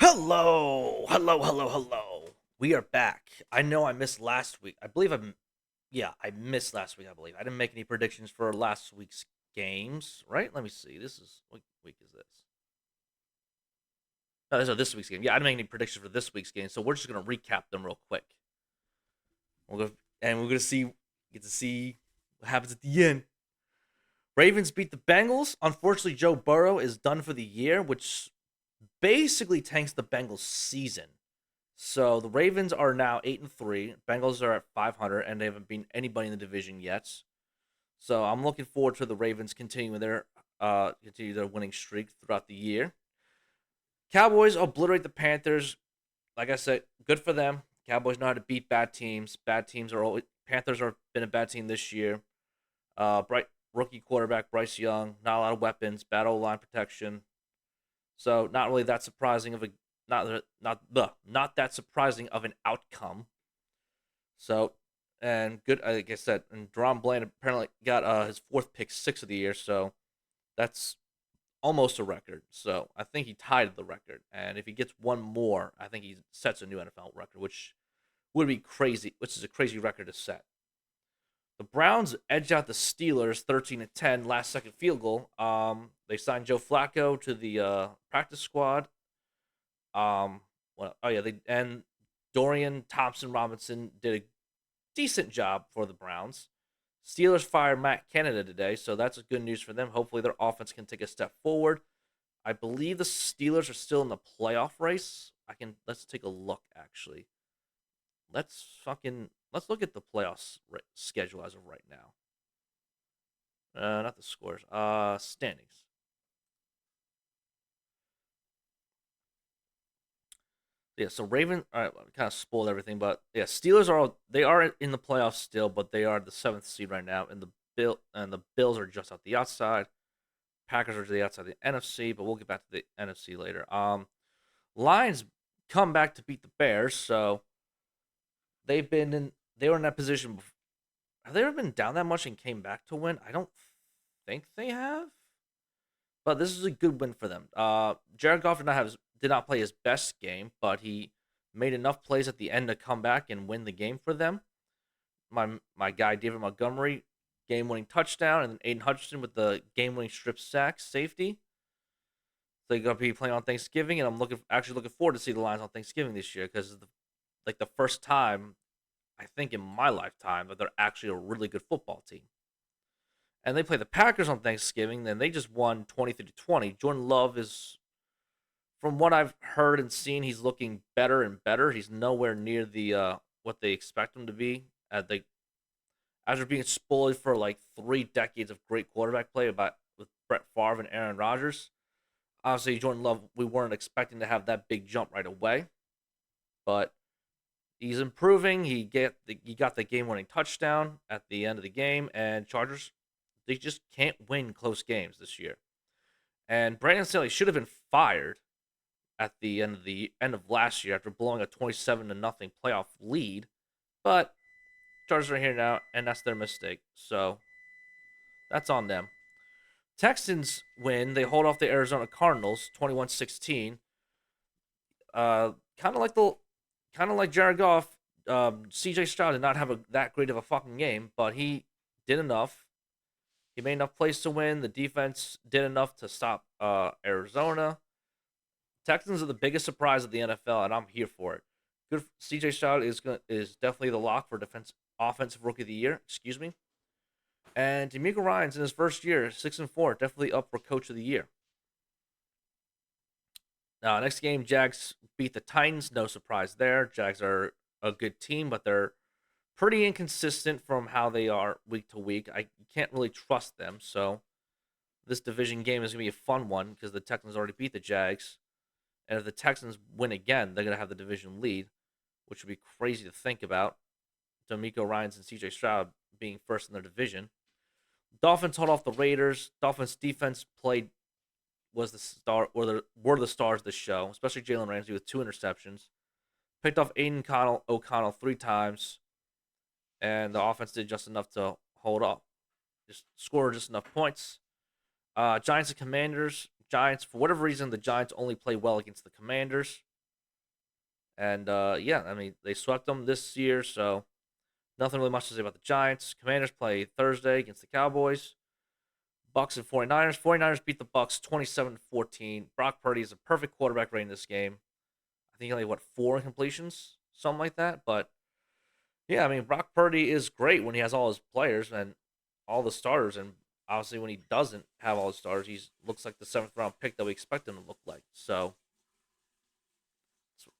Hello, hello, hello, hello. We are back. I know I missed last week. Yeah, I missed last week. I believe I didn't make any predictions for last week's games. Right? Let me see. This is what week is this? No, this is this week's game. Yeah, I didn't make any predictions for this week's game, so we're just gonna recap them real quick. We'll go and we're gonna get to see what happens at the end. Ravens beat the Bengals. Unfortunately, Joe Burrow is done for the year, which basically tanks the Bengals' season. So the Ravens are now 8-3. Bengals are at 500, and they haven't beaten anybody in the division yet. So I'm looking forward to the Ravens continue their winning streak throughout the year. Cowboys obliterate the Panthers. Like I said, good for them. Cowboys know how to beat bad teams. Bad teams are always Panthers are been a bad team this year. Bright rookie quarterback Bryce Young, not a lot of weapons, bad O line protection. So not really that surprising of a not that surprising of an outcome. So and good, like I said, and Deron Bland apparently got his fourth pick six of the year, so that's almost a record. So I think he tied the record, and if he gets one more, I think he sets a new NFL record, which would be crazy. Which is a crazy record to set. The Browns edged out the Steelers 13-10 last second field goal. They signed Joe Flacco to the practice squad. Well, oh yeah, they and Dorian Thompson Robinson did a decent job for the Browns. Steelers fired Matt Canada today, so that's good news for them. Hopefully, their offense can take a step forward. I believe the Steelers are still in the playoff race. Let's take a look. Actually, let's look at the playoffs schedule as of right now. Not the scores. Standings. Yeah, so Raven. All right, well, kind of spoiled everything, but yeah, Steelers are in the playoffs still, but they are the seventh seed right now, and the Bills are just out the outside. Packers are to the outside of the NFC, but we'll get back to the NFC later. Lions come back to beat the Bears, so they were in that position. Have they ever been down that much and came back to win? I don't think they have, but this is a good win for them. Jared Goff did not play his best game, but he made enough plays at the end to come back and win the game for them. My guy David Montgomery, game winning touchdown, and then Aiden Hutchinson with the game winning strip sack safety. So they're gonna be playing on Thanksgiving, and I'm looking forward to see the Lions on Thanksgiving this year because the first time I think in my lifetime that they're actually a really good football team. And they play the Packers on Thanksgiving, then they just won 23-20. Jordan Love is, from what I've heard and seen, he's looking better and better. He's nowhere near the what they expect him to be. After being spoiled for like 3 decades of great quarterback play about with Brett Favre and Aaron Rodgers. Obviously, Jordan Love, we weren't expecting to have that big jump right away, but he's improving. He got the game winning touchdown at the end of the game, and Chargers, they just can't win close games this year. And Brandon Staley should have been fired at the end of last year after blowing a 27 to nothing playoff lead, but Chargers are here now, and that's their mistake. So that's on them. Texans win. They hold off the Arizona Cardinals 21-16. Uh, kind of like the kind of like Jared Goff. CJ Stroud did not have that great of a fucking game, but he did enough. He made enough plays to win. The defense did enough to stop Arizona. Texans are the biggest surprise of the NFL, and I'm here for it. Good. CJ Stroud is definitely the lock for offensive rookie of the year. Excuse me. And D'Amico Ryan's in his first year, 6-4, definitely up for coach of the year. Now, next game, Jags beat the Titans. No surprise there. Jags are a good team, but they're pretty inconsistent from how they are week to week. I can't really trust them. So this division game is going to be a fun one because the Texans already beat the Jags. And if the Texans win again, they're going to have the division lead, which would be crazy to think about. D'Amico Ryans and CJ Stroud being first in their division. Dolphins hold off the Raiders. Dolphins defense was the star were the stars of the show, especially Jalen Ramsey with 2 interceptions. Picked off Aiden O'Connell 3 times, and the offense did just enough to hold up. Just score just enough points. Giants and Commanders. Giants, for whatever reason, the Giants only play well against the Commanders. And yeah, I mean they swept them this year, so nothing really much to say about the Giants. Commanders play Thursday against the Cowboys. Bucks and 49ers. 49ers beat the Bucks 27-14. Brock Purdy is a perfect quarterback rating this game. I think he only what 4 incompletions, something like that. But yeah, I mean Brock Purdy is great when he has all his players and all the starters, and obviously when he doesn't have all his starters, he looks like the 7th round pick that we expect him to look like. So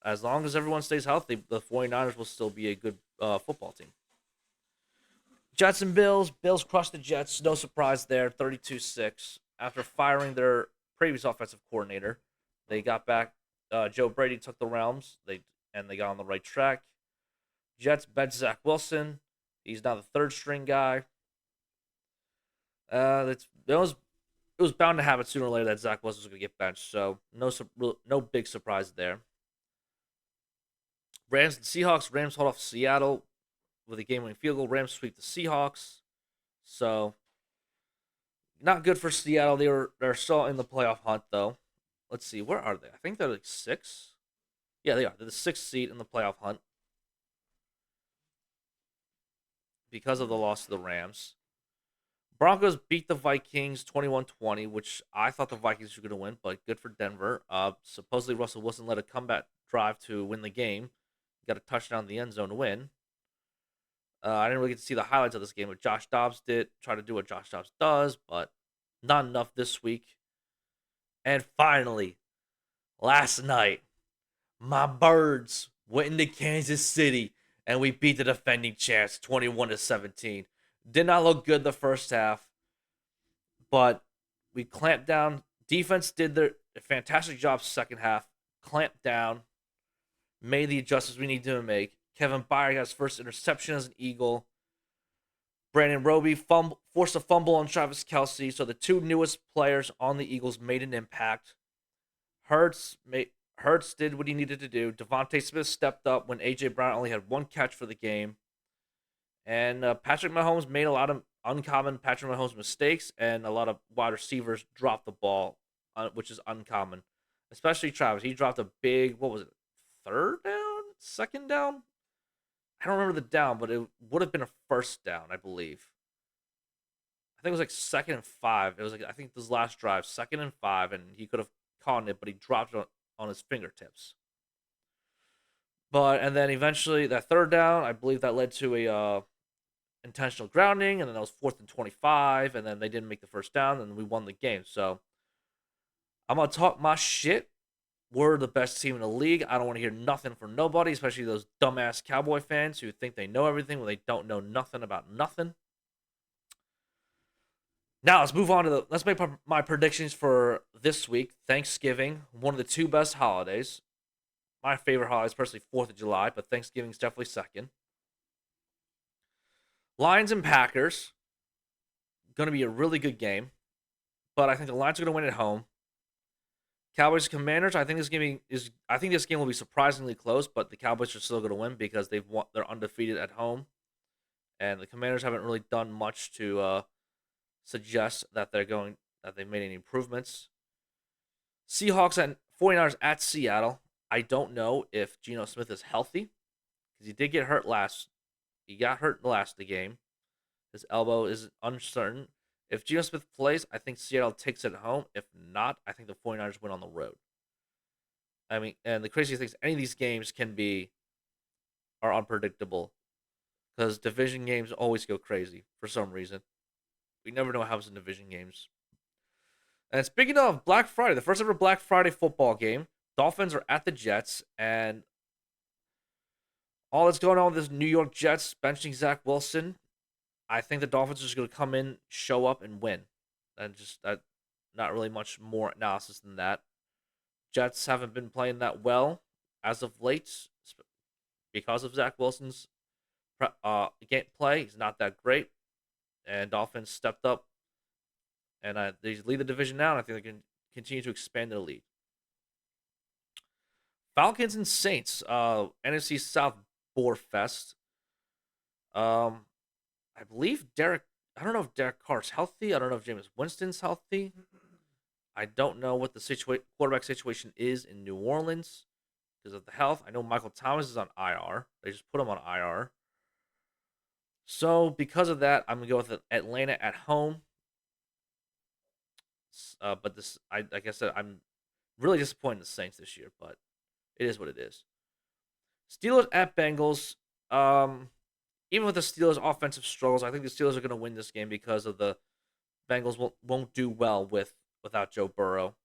as long as everyone stays healthy, the 49ers will still be a good football team. Jets and Bills. Bills crushed the Jets. No surprise there. 32-6. After firing their previous offensive coordinator, they got back. Joe Brady took the realms. They got on the right track. Jets bench Zach Wilson. He's now the third string guy. It was bound to happen sooner or later that Zach Wilson was going to get benched. So no big surprise there. Rams and Seahawks. Rams hold off Seattle with a game-winning field goal. Rams sweep the Seahawks. So not good for Seattle. They're still in the playoff hunt though. Let's see, where are they? I think they're like six. Yeah, they are. They're the sixth seed in the playoff hunt because of the loss to the Rams. Broncos beat the Vikings 21-20, which I thought the Vikings were going to win, but good for Denver. Supposedly Russell Wilson led a comeback drive to win the game. Got a touchdown in the end zone to win. I didn't really get to see the highlights of this game, but Josh Dobbs did try to do what Josh Dobbs does, but not enough this week. And finally, last night, my birds went into Kansas City and we beat the defending champs 21-17. Did not look good the first half, but we clamped down. Defense did their fantastic job second half, clamped down, made the adjustments we needed to make. Kevin Byard got his first interception as an Eagle. Brandon Roby forced a fumble on Travis Kelce, so the two newest players on the Eagles made an impact. Hurts did what he needed to do. Devontae Smith stepped up when A.J. Brown only had one catch for the game. And Patrick Mahomes made a lot of uncommon Patrick Mahomes mistakes, and a lot of wide receivers dropped the ball, which is uncommon. Especially Travis. He dropped a big, what was it, third down? Second down? I don't remember the down, but it would have been a first down, I believe. I think it was like 2nd and 5. It was like, I think this last drive, 2nd and 5, and he could have caught it, but he dropped it on his fingertips. And then eventually that third down, I believe that led to a intentional grounding, and then that was 4th and 25, and then they didn't make the first down, and we won the game. So I'm gonna talk my shit. We're the best team in the league. I don't want to hear nothing from nobody, especially those dumbass Cowboy fans who think they know everything when they don't know nothing about nothing. Now let's move on to let's make my predictions for this week. Thanksgiving, one of the two best holidays. My favorite holiday is personally 4th of July, but Thanksgiving is definitely second. Lions and Packers, going to be a really good game, but I think the Lions are going to win at home. Cowboys Commanders, I think this game will be surprisingly close, but the Cowboys are still going to win because they're undefeated at home, and the Commanders haven't really done much to suggest that they made any improvements. Seahawks and 49ers at Seattle. I don't know if Geno Smith is healthy because he did get hurt last. He got hurt in the last game. His elbow is uncertain. If Geno Smith plays, I think Seattle takes it at home. If not, I think the 49ers win on the road. I mean, and the craziest thing is any of these games are unpredictable because division games always go crazy for some reason. We never know what happens in division games. And speaking of Black Friday, the first ever Black Friday football game, Dolphins are at the Jets, and all that's going on with this New York Jets benching Zach Wilson. I think the Dolphins are just going to come in, show up, and win. And just not really much more analysis than that. Jets haven't been playing that well as of late because of Zach Wilson's game play. He's not that great. And Dolphins stepped up, and they lead the division now, and I think they can continue to expand their lead. Falcons and Saints, NFC South Boar Fest. I believe I don't know if Derek Carr's healthy. I don't know if Jameis Winston's healthy. I don't know what the quarterback situation is in New Orleans. because of the health. I know Michael Thomas is on IR. They just put him on IR. So because of that, I'm gonna go with Atlanta at home. But this, like I said, I'm really disappointed in the Saints this year, but it is what it is. Steelers at Bengals. Even with the Steelers' offensive struggles, I think the Steelers are going to win this game because of the Bengals won't do well without Joe Burrow.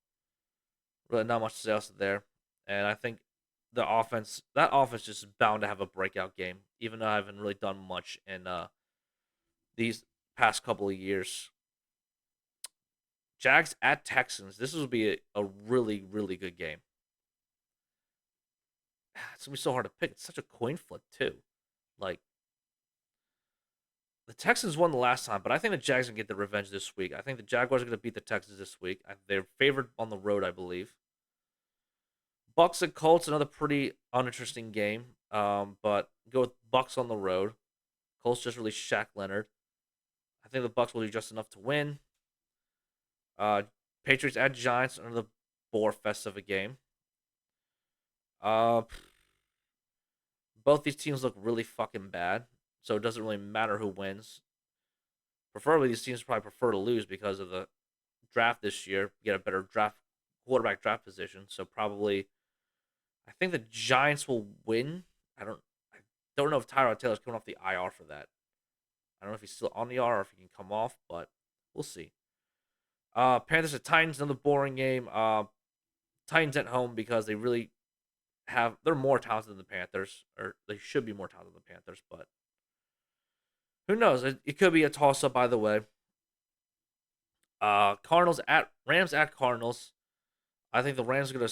Really, not much else there, and I think that offense just is bound to have a breakout game. Even though I haven't really done much in these past couple of years. Jags at Texans. This will be a really, really good game. It's gonna be so hard to pick. It's such a coin flip too. Like the Texans won the last time, but I think the Jags can get the revenge this week. I think the Jaguars are gonna beat the Texans this week. They're favored on the road, I believe. Bucks and Colts, another pretty uninteresting game. But go with Bucks on the road. Colts just released Shaq Leonard. I think the Bucks will do just enough to win. Uh, Patriots at Giants, another bore fest of a game. Uh, both these teams look really fucking bad, so it doesn't really matter who wins. Preferably, these teams probably prefer to lose because of the draft this year. Get a better quarterback draft position. So probably, I think the Giants will win. I don't know if Tyrod Taylor's coming off the IR for that. I don't know if he's still on the IR or if he can come off, but we'll see. Panthers at Titans, another boring game. Titans at home because they're more talented than the Panthers, or they should be more talented than the Panthers, but who knows? It could be a toss up either way. Cardinals at Rams at Cardinals. I think the Rams are gonna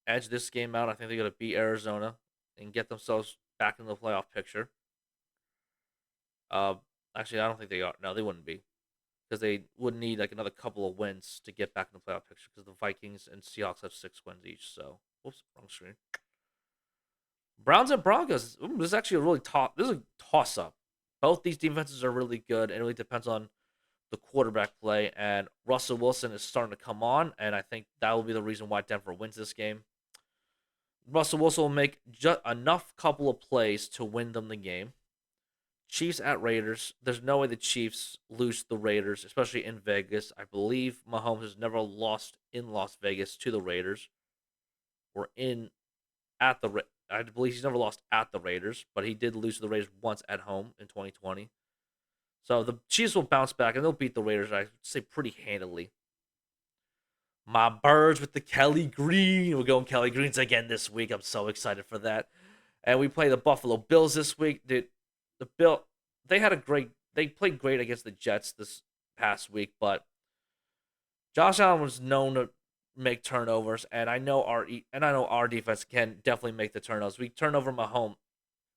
edge this game out. I think they're gonna beat Arizona and get themselves back in the playoff picture. Uh, Actually, I don't think they are. No, they wouldn't be because they would need like another couple of wins to get back in the playoff picture because the Vikings and Seahawks have 6 wins each. So, whoops, wrong screen. Browns and Broncos. This is actually a really This is a toss up. Both these defenses are really good. It really depends on the quarterback play. And Russell Wilson is starting to come on, and I think that will be the reason why Denver wins this game. Russell Wilson will make just enough couple of plays to win them the game. Chiefs at Raiders. There's no way the Chiefs lose to the Raiders, especially in Vegas. I believe Mahomes has never lost in Las Vegas to the Raiders. Or in at the I believe he's never lost at the Raiders, but he did lose to the Raiders once at home in 2020. So the Chiefs will bounce back and they'll beat the Raiders, I say, pretty handily. My birds with the Kelly Green. We're going Kelly Greens again this week. I'm so excited for that. And we play the Buffalo Bills this week. Dude, they played great against the Jets this past week, but Josh Allen was known to make turnovers, and I know our defense can definitely make the turnovers. We turned over Mahomes.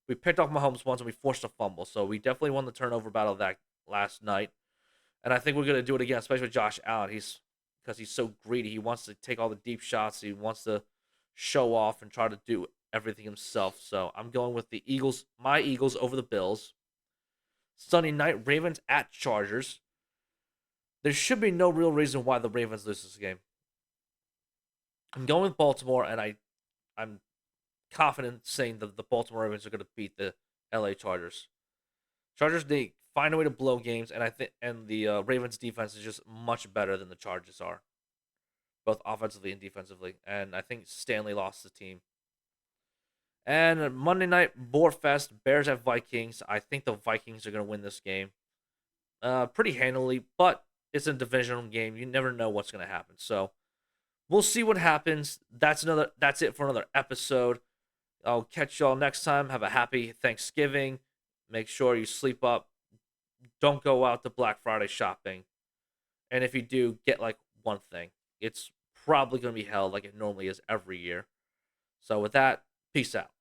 We picked off Mahomes once and we forced a fumble, so we definitely won the turnover battle that last night. And I think we're gonna do it again, especially with Josh Allen. Because he's so greedy. He wants to take all the deep shots. He wants to show off and try to do everything himself. So I'm going with the Eagles, my Eagles over the Bills. Sunday night, Ravens at Chargers. There should be no real reason why the Ravens lose this game. I'm going with Baltimore, and I'm confident saying that the Baltimore Ravens are going to beat the LA Chargers. Chargers, they find a way to blow games, and the Ravens defense is just much better than the Chargers are, both offensively and defensively. And I think Stanley lost the team. And Monday night, Boarfest, Bears at Vikings. I think the Vikings are going to win this game pretty handily, but it's a divisional game. You never know what's going to happen. So we'll see what happens. That's it for another episode. I'll catch y'all next time. Have a happy Thanksgiving. Make sure you sleep up. Don't go out to Black Friday shopping. And if you do, get like one thing. It's probably going to be held like it normally is every year. So with that, peace out.